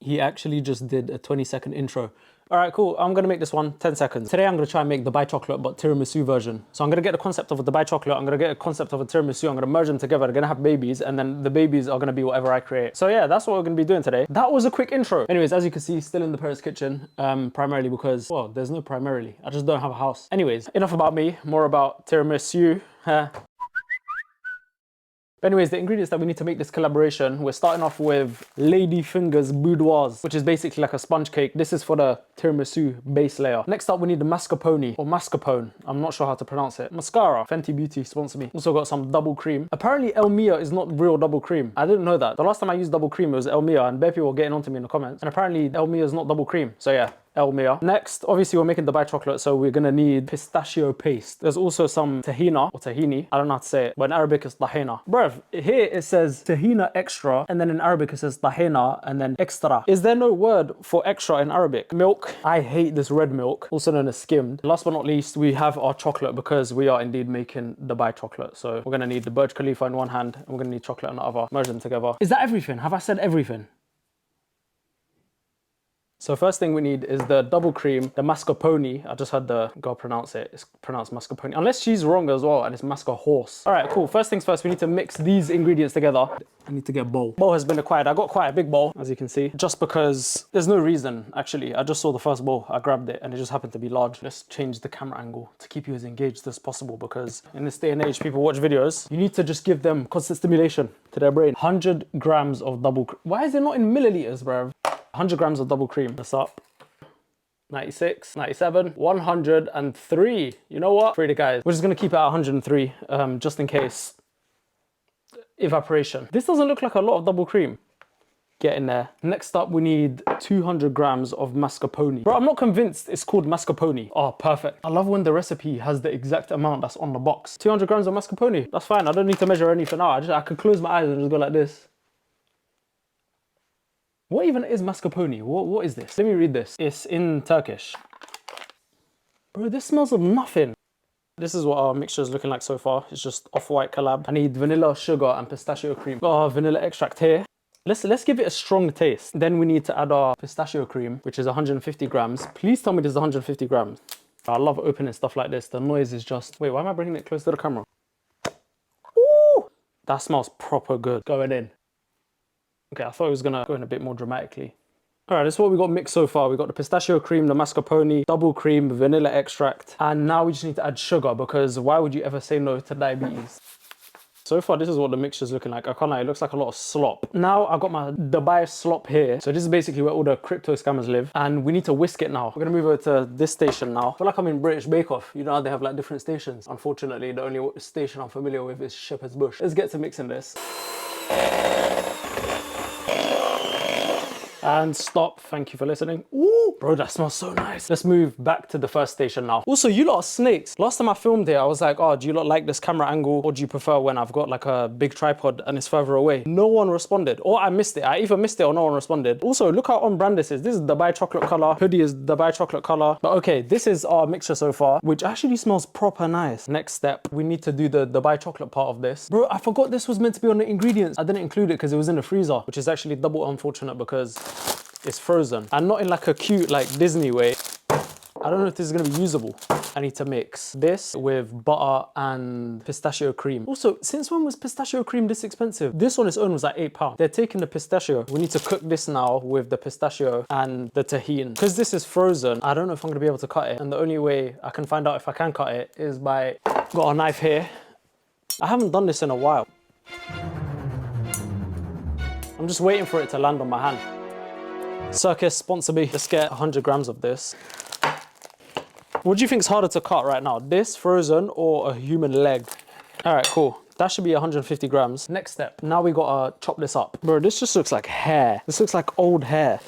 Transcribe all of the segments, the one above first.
He actually just did a 20-second intro. All right, cool. I'm gonna make this one 10 seconds. Today I'm gonna try and make the Dubai chocolate, but tiramisu version. So I'm gonna get the concept of a Dubai chocolate, I'm gonna get a concept of a tiramisu, I'm gonna merge them together, they're gonna have babies, and then the babies are gonna be whatever I create. So yeah, that's what we're gonna be doing today. That was a quick intro. Anyways, as you can see, still in the Paris kitchen, primarily because, well, there's no primarily. I just don't have a house. Anyways, enough about me, more about tiramisu. But anyways, the ingredients that we need to make this collaboration, we're starting off with Lady Fingers Boudoirs, which is basically like a sponge cake. This is for the tiramisu base layer. Next up, we need the mascarpone or mascarpone. I'm not sure how to pronounce it. Mascara. Fenty Beauty sponsor me. Also got some double cream. Apparently Elmia is not real double cream. I didn't know that. The last time I used double cream, it was Elmia, and bare people were getting onto me in the comments. And apparently Elmia is not double cream. So yeah. Elmia. Next, obviously we're making Dubai chocolate, so we're gonna need pistachio paste. There's also some tahina or tahini. I don't know how to say it, but in Arabic it's tahina. Bruv, here it says tahina extra, and then in Arabic it says tahina, and then extra. Is there no word for extra in Arabic? Milk. I hate this red milk, also known as skimmed. Last but not least, we have our chocolate because we are indeed making Dubai chocolate. So we're gonna need the Burj Khalifa in one hand, and we're gonna need chocolate in the other. Merge them together. Is that everything? Have I said everything? So first thing we need is the double cream, the mascarpone. I just had the girl pronounce it. It's pronounced mascarpone. Unless she's wrong as well and it's mascarhorse. All right, cool. First things first, we need to mix these ingredients together. I need to get a bowl. Bowl has been acquired. I got quite a big bowl, as you can see, just because there's no reason, actually. I just saw the first bowl, I grabbed it and it just happened to be large. Let's change the camera angle to keep you as engaged as possible because in this day and age, people watch videos. You need to just give them constant stimulation to their brain. 100 grams of double cream. Why is it not in milliliters, bruv? 100 grams of double cream. That's up. 96, 97, 103. You know what? Free the guys. We're just gonna keep it at 103, just in case. Evaporation. This doesn't look like a lot of double cream. Get in there. Next up, we need 200 grams of mascarpone. Bro, I'm not convinced it's called mascarpone. Oh, perfect. I love when the recipe has the exact amount that's on the box. 200 grams of mascarpone. That's fine. I don't need to measure anything out. I could close my eyes and just go like this. What even is mascarpone? What is this? Let me read this. It's in Turkish. Bro, this smells of nothing. This is what our mixture is looking like so far. It's just off-white collab. I need vanilla, sugar, and pistachio cream. Got our vanilla extract here. Let's give it a strong taste. Then we need to add our pistachio cream, which is 150 grams. Please tell me this is 150 grams. I love opening stuff like this. The noise is just... Wait, why am I bringing it close to the camera? Ooh! That smells proper good. Going in. Okay, I thought it was gonna go in a bit more dramatically. All right, this is what we got mixed so far. We got the pistachio cream, the mascarpone, double cream, vanilla extract, and now we just need to add sugar because why would you ever say no to diabetes? So far, this is what the mixture's looking like. I can't lie, it looks like a lot of slop. Now I've got my Dubai slop here. So this is basically where all the crypto scammers live, and we need to whisk it now. We're gonna move over to this station now. I feel like I'm in British Bake Off. You know how they have like different stations. Unfortunately, the only station I'm familiar with is Shepherd's Bush. Let's get to mixing this. And stop. Thank you for listening. Ooh, bro, that smells so nice. Let's move back to the first station now. Also, you lot are snakes. Last time I filmed here, I was like, oh, do you lot like this camera angle? Or do you prefer when I've got like a big tripod and it's further away? No one responded. Or I missed it. I either missed it or no one responded. Also, look how on brand this is. This is Dubai chocolate color. Hoodie is Dubai chocolate color. But okay, this is our mixture so far, which actually smells proper nice. Next step, we need to do the Dubai chocolate part of this. Bro, I forgot this was meant to be on the ingredients. I didn't include it because it was in the freezer, which is actually double unfortunate because it's frozen and not in like a cute like Disney way. I don't know if this is gonna be usable. I need to mix this with butter and pistachio cream. Also, since when was pistachio cream this expensive? This on its own was like £8. They're taking the pistachio. We need to cook this now with the pistachio and the tahini. Because this is frozen, I don't know if I'm gonna be able to cut it. And the only way I can find out if I can cut it is by, got a knife here. I haven't done this in a while. I'm just waiting for it to land on my hand. Circus, sponsor me. Let's get 100 grams of this. What do you think is harder to cut right now? This frozen or a human leg? All right, cool. That should be 150 grams. Next step, now we gotta chop this up. Bro, this just looks like hair. This looks like old hair.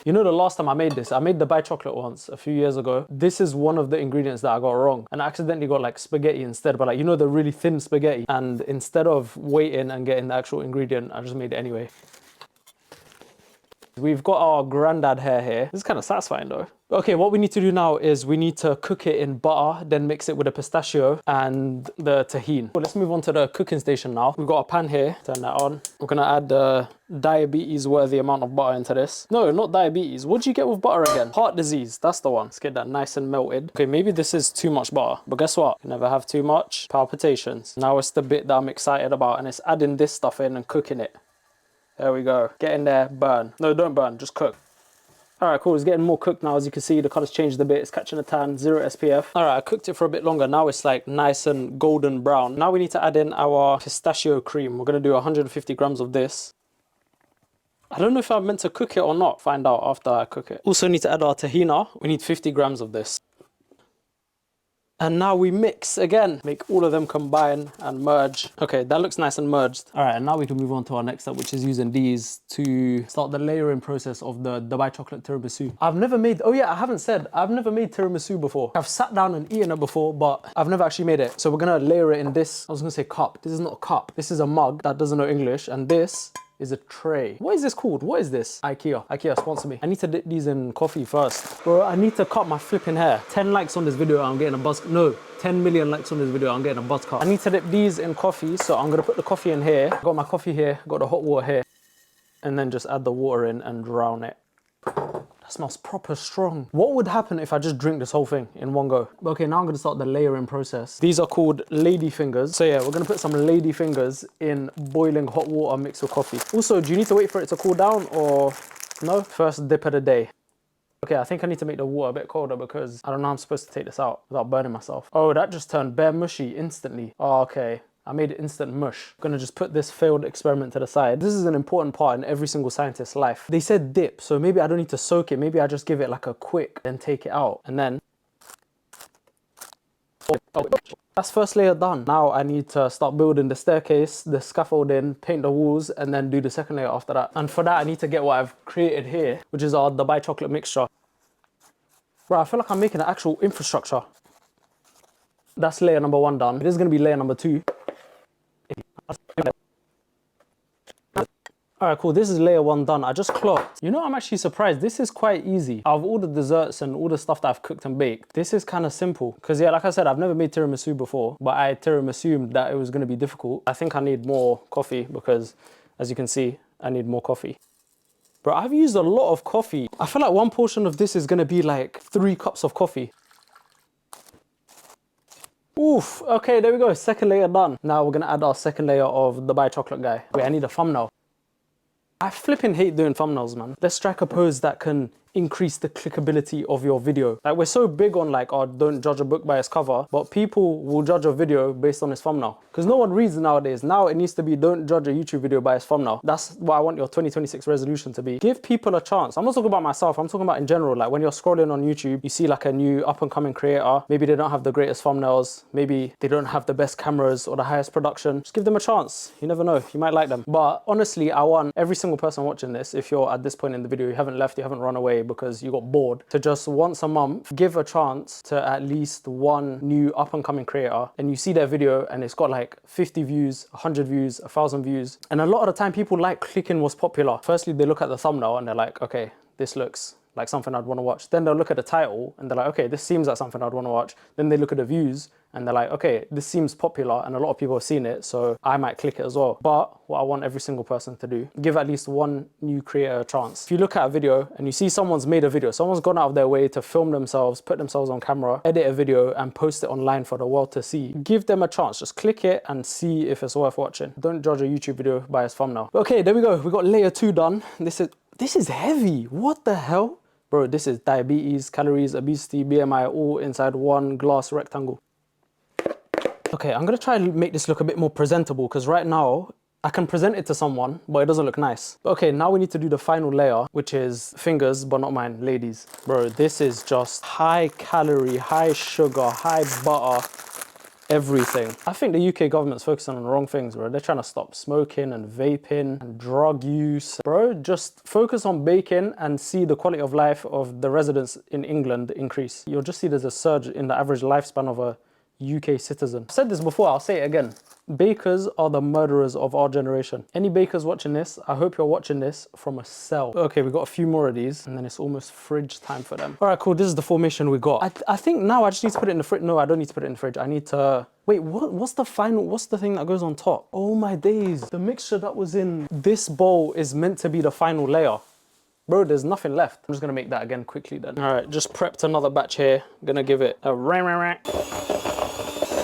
You know the last time I made this, I made the Dubai chocolate once a few years ago. This is one of the ingredients that I got wrong. And I accidentally got like spaghetti instead, but like, you know, the really thin spaghetti. And instead of waiting and getting the actual ingredient, I just made it anyway. We've got our granddad hair here. This is kind of satisfying though. Okay, what we need to do now is we need to cook it in butter, then mix it with the pistachio and the tahini. Well, let's move on to the cooking station now. We've got a pan here, turn that on. We're gonna add the diabetes-worthy amount of butter into this. No, not diabetes. What do you get with butter again? Heart disease, that's the one. Let's get that nice and melted. Okay, maybe this is too much butter, but guess what? You never have too much. Palpitations. Now it's the bit that I'm excited about, and it's adding this stuff in and cooking it. There we go. Get in there, burn. No, don't burn, just cook. All right, cool, it's getting more cooked now. As you can see, the color's changed a bit. It's catching a tan, 0 SPF. All right, I cooked it for a bit longer. Now it's like nice and golden brown. Now we need to add in our pistachio cream. We're gonna do 150 grams of this. I don't know if I'm meant to cook it or not. Find out after I cook it. Also need to add our tahini. We need 50 grams of this. And now we mix again. Make all of them combine and merge. Okay, that looks nice and merged. All right, and now we can move on to our next step, which is using these to start the layering process of the Dubai chocolate tiramisu. I've never made, oh yeah, I haven't said, I've never made tiramisu before. I've sat down and eaten it before, but I've never actually made it. So we're gonna layer it in this, I was gonna say cup. This is not a cup. This is a mug that doesn't know English. And this is a tray. What is this called? What is this? IKEA sponsor me. I need to dip these in coffee first. Bro, I need to cut my flipping hair. 10 likes on this video, I'm getting a buzz. No, 10 million likes on this video, I'm getting a buzz cut. I need to dip these in coffee, so I'm gonna put the coffee in here. I got my coffee here, got the hot water here, and then just add the water in and drown it. That smells proper strong. What would happen if I just drink this whole thing in one go? Okay, now I'm gonna start the layering process. These are called lady fingers. So yeah, we're gonna put some lady fingers in boiling hot water mixed with coffee. Also, do you need to wait for it to cool down or no? First dip of the day. Okay, I think I need to make the water a bit colder because I don't know how I'm supposed to take this out without burning myself. Oh, that just turned bare mushy instantly. Oh, okay. I made it instant mush. I'm gonna just put this failed experiment to the side. This is an important part in every single scientist's life. They said dip, so maybe I don't need to soak it. Maybe I just give it like a quick, then take it out. And then, that's first layer done. Now I need to start building the staircase, the scaffolding, paint the walls, and then do the second layer after that. And for that, I need to get what I've created here, which is our Dubai chocolate mixture. Bro, I feel like I'm making an actual infrastructure. That's layer number 1 done. This is gonna be layer number 2. All right, cool, this is layer 1 done. I just clocked. You know, I'm actually surprised. This is quite easy. Out of all the desserts and all the stuff that I've cooked and baked, this is kind of simple. Because yeah, like I said, I've never made tiramisu before, but I tiramisu that it was gonna be difficult. I think I need more coffee because, as you can see, I need more coffee. Bro, I've used a lot of coffee. I feel like one portion of this is gonna be like 3 cups of coffee. Oof, okay, there we go, second layer done. Now we're gonna add our second layer of Dubai chocolate guy. Wait, I need a thumbnail. I flipping hate doing thumbnails, man. Let's strike a pose that can increase the clickability of your video. Like, we're so big on like, oh, don't judge a book by its cover, but people will judge a video based on its thumbnail. Because no one reads nowadays. Now it needs to be, don't judge a YouTube video by its thumbnail. That's what I want your 2026 resolution to be. Give people a chance. I'm not talking about myself, I'm talking about in general. Like when you're scrolling on YouTube, you see like a new up and coming creator. Maybe they don't have the greatest thumbnails. Maybe they don't have the best cameras or the highest production. Just give them a chance. You never know, you might like them. But honestly, I want every single person watching this, if you're at this point in the video, you haven't left, you haven't run away because you got bored, to just once a month give a chance to at least one new up and coming creator, and you see their video and it's got like 50 views, 100 views, 1,000 views. And a lot of the time people like clicking what's popular. Firstly, they look at the thumbnail and they're like, okay, this looks like something I'd want to watch. Then they'll look at the title and they're like, okay, this seems like something I'd want to watch. Then they look at the views and they're like, okay, this seems popular and a lot of people have seen it, so I might click it as well. But what I want every single person to do, give at least one new creator a chance. If you look at a video and you see someone's made a video, someone's gone out of their way to film themselves, put themselves on camera, edit a video and post it online for the world to see, give them a chance. Just click it and see if it's worth watching. Don't judge a YouTube video by its thumbnail. Okay, there we go. We got layer 2 done. This is heavy. What the hell? Bro, this is diabetes, calories, obesity, BMI, all inside one glass rectangle. Okay, I'm gonna try and make this look a bit more presentable because right now, I can present it to someone, but it doesn't look nice. Okay, now we need to do the final layer, which is fingers, but not mine, ladies. Bro, this is just high calorie, high sugar, high butter, everything. I think the UK government's focusing on the wrong things, bro. They're trying to stop smoking and vaping and drug use. Bro, just focus on baking and see the quality of life of the residents in England increase. You'll just see there's a surge in the average lifespan of a UK citizen. I've said this before, I'll say it again. Bakers are the murderers of our generation. Any bakers watching this, I hope you're watching this from a cell. Okay, we got a few more of these and then it's almost fridge time for them. All right, cool, this is the formation we got. I think now I just need to put it in the fridge. No, I don't need to put it in the fridge. I need to, wait, what's the thing that goes on top? Oh my days. The mixture that was in this bowl is meant to be the final layer. Bro, there's nothing left. I'm just gonna make that again quickly then. All right, just prepped another batch here. Gonna give it a ring.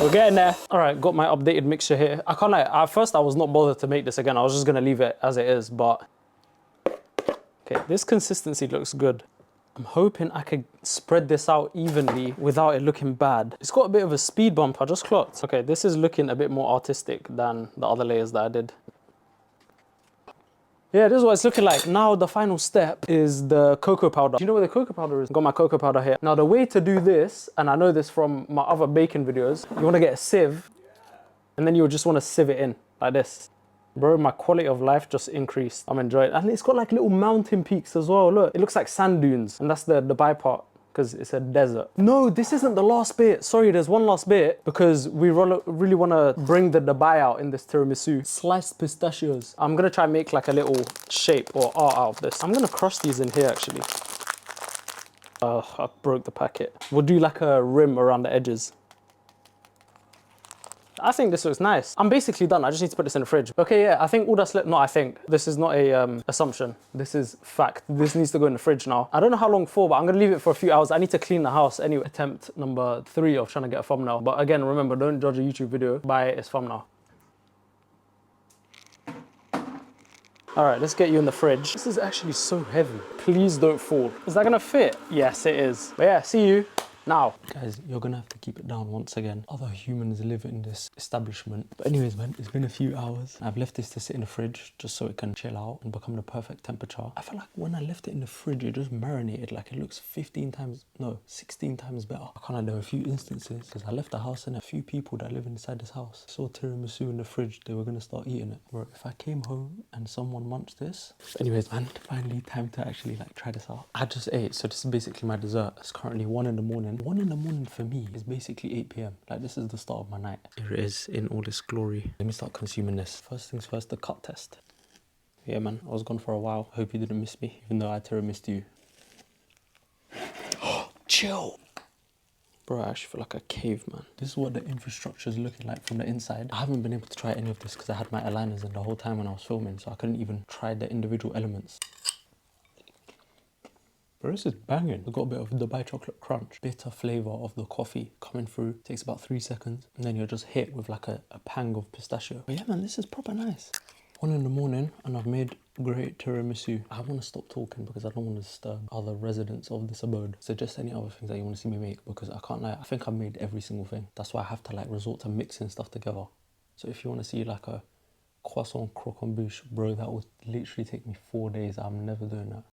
We're getting there. All right, got my updated mixture here. I can't lie, at first I was not bothered to make this again. I was just gonna leave it as it is, but okay, this consistency looks good. I'm hoping I could spread this out evenly without it looking bad. It's got a bit of a speed bump, I just clocked. Okay, this is looking a bit more artistic than the other layers that I did. Yeah, this is what it's looking like. Now the final step is the cocoa powder. Do you know where the cocoa powder is? Got my cocoa powder here. Now the way to do this, and I know this from my other baking videos, you want to get a sieve and then you just want to sieve it in like this. Bro, my quality of life just increased. I'm enjoying it. And it's got like little mountain peaks as well. Look, it looks like sand dunes. And that's the Dubai part, because it's a desert. No, this isn't the last bit. Sorry, there's one last bit because we really want to bring the Dubai out in this tiramisu. Sliced pistachios. I'm going to try and make like a little shape or art out of this. I'm going to crush these in here actually. I broke the packet. We'll do like a rim around the edges. I think this looks nice. I'm basically done. I just need to put this in the fridge. Okay, yeah, I think all that's left. No, I think this is not a assumption. This is fact. This needs to go in the fridge now. I don't know how long for, but I'm gonna leave it for a few hours. I need to clean the house anyway. Attempt number 3 of trying to get a thumbnail. But again, remember, don't judge a YouTube video by its thumbnail. All right, let's get you in the fridge. This is actually so heavy. Please don't fall. Is that gonna fit? Yes, it is. But yeah, see you now. Guys, you're gonna have to keep it down once again. Other humans live in this establishment. But anyways, man, it's been a few hours. I've left this to sit in the fridge just so it can chill out and become the perfect temperature. I feel like when I left it in the fridge, it just marinated. Like it looks 16 times better. I can't lie, there were a few instances because I left the house and a few people that live inside this house saw tiramisu in the fridge. They were gonna start eating it. Bro, if I came home and someone munched this. Anyways, man, finally time to actually like try this out. I just ate, so this is basically my dessert. It's currently 1 in the morning. 1 in the morning for me is basically 8 p.m. Like this is the start of my night. Here it is in all its glory. Let me start consuming this. First things first, the cut test. Yeah, man, I was gone for a while. Hope you didn't miss me, even though I tiramised you. Chill. Bro, I actually feel like a caveman. This is what the infrastructure is looking like from the inside. I haven't been able to try any of this because I had my aligners in the whole time when I was filming, so I couldn't even try the individual elements. Bro, this is banging. We've got a bit of Dubai chocolate crunch. Bitter flavour of the coffee coming through. Takes about 3 seconds. And then you're just hit with like a pang of pistachio. But yeah, man, this is proper nice. 1 in the morning and I've made great tiramisu. I want to stop talking because I don't want to disturb other residents of this abode. Suggest any other things that you want to see me make because I can't lie, I think I've made every single thing. That's why I have to like resort to mixing stuff together. So if you want to see like a croissant croquembouche, bro, that would literally take me 4 days. I'm never doing that.